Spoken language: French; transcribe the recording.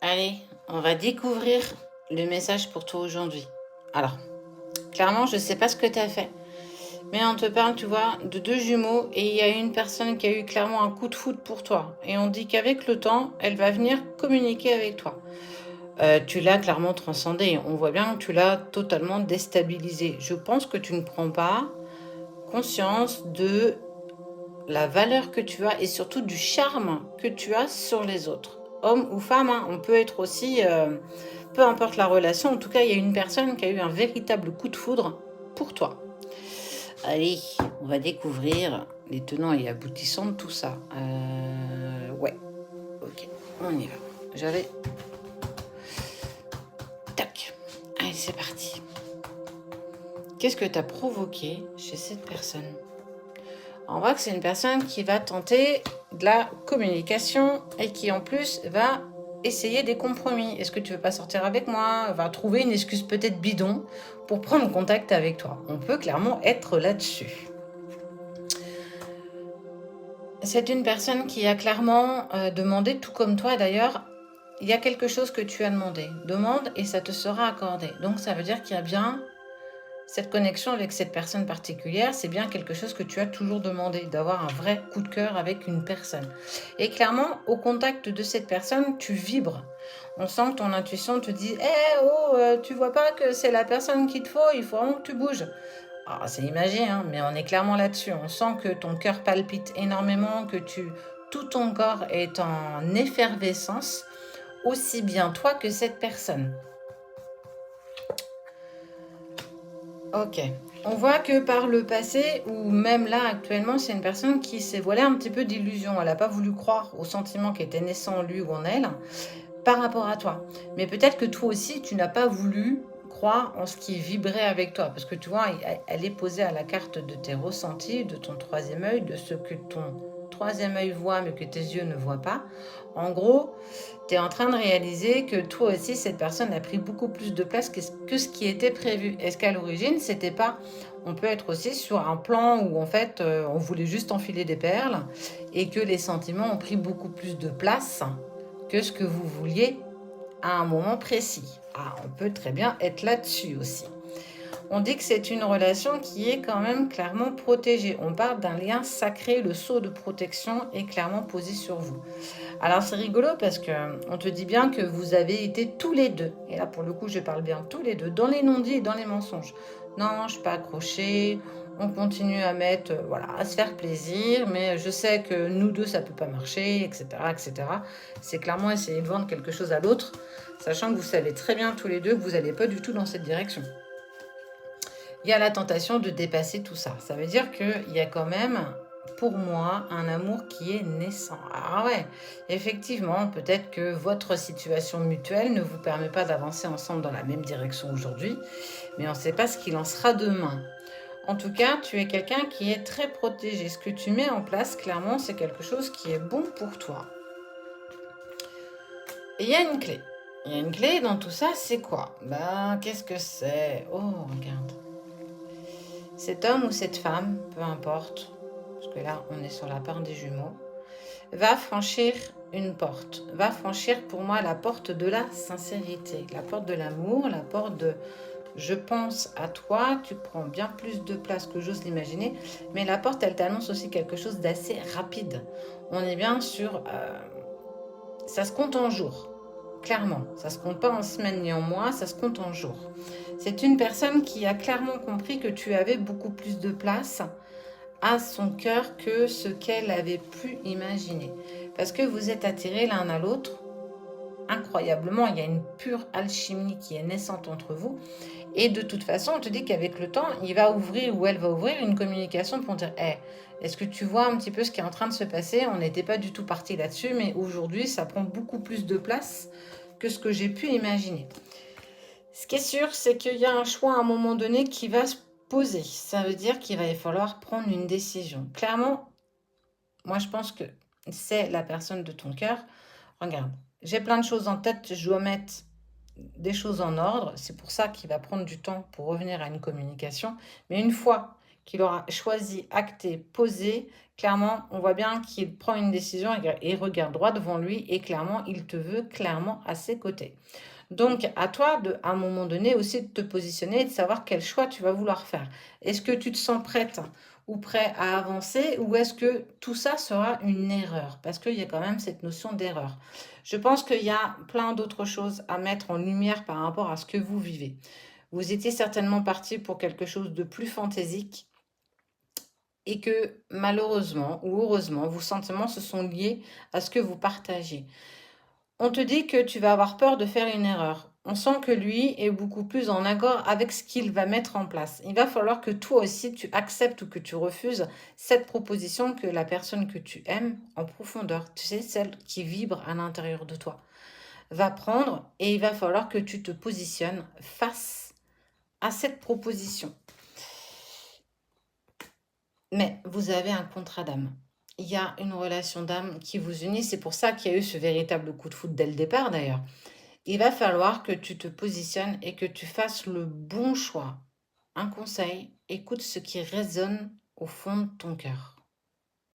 Allez, on va découvrir le message pour toi aujourd'hui. Alors, clairement, je ne sais pas ce que tu as fait, mais on te parle, tu vois, de deux jumeaux et il y a une personne qui a eu clairement un coup de foudre pour toi. Et on dit qu'avec le temps, elle va venir communiquer avec toi. Tu l'as clairement transcendé. On voit bien que tu l'as totalement déstabilisé. Je pense que tu ne prends pas conscience de la valeur que tu as et surtout du charme que tu as sur les autres. Homme ou femme, hein, on peut être aussi, peu importe la relation, en tout cas, il y a une personne qui a eu un véritable coup de foudre pour toi. Allez, on va découvrir les tenants et aboutissants de tout ça. Ouais, ok, on y va. J'avais... Tac. Allez, c'est parti. Qu'est-ce que tu as provoqué chez cette personne? On voit que c'est une personne qui va tenter de la communication et qui en plus va essayer des compromis. Est-ce que tu veux pas sortir avec moi? Va trouver une excuse peut-être bidon pour prendre contact avec toi. On peut clairement être là-dessus. C'est une personne qui a clairement demandé, tout comme toi d'ailleurs, il y a quelque chose que tu as demandé. Demande et ça te sera accordé. Donc ça veut dire qu'il y a bien cette connexion avec cette personne particulière, c'est bien quelque chose que tu as toujours demandé, d'avoir un vrai coup de cœur avec une personne. Et clairement, au contact de cette personne, tu vibres. On sent que ton intuition te dit tu vois pas que c'est la personne qu'il te faut, il faut vraiment que tu bouges. Ah, c'est imagé, hein, mais on est clairement là-dessus. On sent que ton cœur palpite énormément, que tout ton corps est en effervescence, aussi bien toi que cette personne. Ok. On voit que par le passé, ou même là actuellement, c'est une personne qui s'est voilée un petit peu d'illusion. Elle n'a pas voulu croire aux sentiments qui étaient naissants en lui ou en elle par rapport à toi. Mais peut-être que toi aussi, tu n'as pas voulu croire en ce qui vibrait avec toi. Parce que tu vois, elle est posée à la carte de tes ressentis, de ton troisième œil, de ce que ton troisième œil voit mais que tes yeux ne voient pas. En gros, tu es en train de réaliser que toi aussi, cette personne a pris beaucoup plus de place que ce qui était prévu. Est-ce qu'à l'origine, c'était pas... On peut être aussi sur un plan où en fait, on voulait juste enfiler des perles et que les sentiments ont pris beaucoup plus de place que ce que vous vouliez à un moment précis. Ah, on peut très bien être là-dessus aussi. On dit que c'est une relation qui est quand même clairement protégée. On parle d'un lien sacré, le sceau de protection est clairement posé sur vous. Alors c'est rigolo parce que on te dit bien que vous avez été tous les deux, et là pour le coup je parle bien tous les deux, dans les non-dits et dans les mensonges. Non, je ne suis pas accrochée, on continue à mettre, voilà, à se faire plaisir, mais je sais que nous deux ça peut pas marcher, etc., etc. C'est clairement essayer de vendre quelque chose à l'autre, sachant que vous savez très bien tous les deux que vous n'allez pas du tout dans cette direction. Il y a la tentation de dépasser tout ça. Ça veut dire qu'il y a quand même, pour moi, un amour qui est naissant. Ah ouais, effectivement, peut-être que votre situation mutuelle ne vous permet pas d'avancer ensemble dans la même direction aujourd'hui, mais on ne sait pas ce qu'il en sera demain. En tout cas, tu es quelqu'un qui est très protégé. Ce que tu mets en place, clairement, c'est quelque chose qui est bon pour toi. Et il y a une clé. Il y a une clé dans tout ça, c'est quoi? Qu'est-ce que c'est? Oh, regarde. Cet homme ou cette femme, peu importe, parce que là on est sur la part des jumeaux, va franchir une porte, va franchir pour moi la porte de la sincérité, la porte de l'amour, la porte de je pense à toi, tu prends bien plus de place que j'ose l'imaginer, mais la porte elle t'annonce aussi quelque chose d'assez rapide. On est bien sur... ça se compte en jours, clairement, ça se compte pas en semaines ni en mois, ça se compte en jours. C'est une personne qui a clairement compris que tu avais beaucoup plus de place à son cœur que ce qu'elle avait pu imaginer. Parce que vous êtes attirés l'un à l'autre, incroyablement, il y a une pure alchimie qui est naissante entre vous. Et de toute façon, on te dit qu'avec le temps, il va ouvrir ou elle va ouvrir une communication pour dire hey, est-ce que tu vois un petit peu ce qui est en train de se passer? On n'était pas du tout parti là-dessus, mais aujourd'hui, ça prend beaucoup plus de place que ce que j'ai pu imaginer. Ce qui est sûr, c'est qu'il y a un choix à un moment donné qui va se poser. Ça veut dire qu'il va falloir prendre une décision. Clairement, moi, je pense que c'est la personne de ton cœur. Regarde, j'ai plein de choses en tête. Je dois mettre des choses en ordre. C'est pour ça qu'il va prendre du temps pour revenir à une communication. Mais une fois qu'il aura choisi, acté, posé, clairement, on voit bien qu'il prend une décision et regarde droit devant lui et clairement, il te veut clairement à ses côtés. Donc, à toi, à un moment donné, aussi de te positionner et de savoir quel choix tu vas vouloir faire. Est-ce que tu te sens prête ou prêt à avancer ou est-ce que tout ça sera une erreur? Parce qu'il y a quand même cette notion d'erreur. Je pense qu'il y a plein d'autres choses à mettre en lumière par rapport à ce que vous vivez. Vous étiez certainement parti pour quelque chose de plus fantaisique et que malheureusement ou heureusement, vos sentiments se sont liés à ce que vous partagez. On te dit que tu vas avoir peur de faire une erreur. On sent que lui est beaucoup plus en accord avec ce qu'il va mettre en place. Il va falloir que toi aussi tu acceptes ou que tu refuses cette proposition que la personne que tu aimes en profondeur, tu sais, celle qui vibre à l'intérieur de toi, va prendre et il va falloir que tu te positionnes face à cette proposition. Mais vous avez un contrat d'âme. Il y a une relation d'âme qui vous unit. C'est pour ça qu'il y a eu ce véritable coup de foudre dès le départ d'ailleurs. Il va falloir que tu te positionnes et que tu fasses le bon choix. Un conseil, écoute ce qui résonne au fond de ton cœur.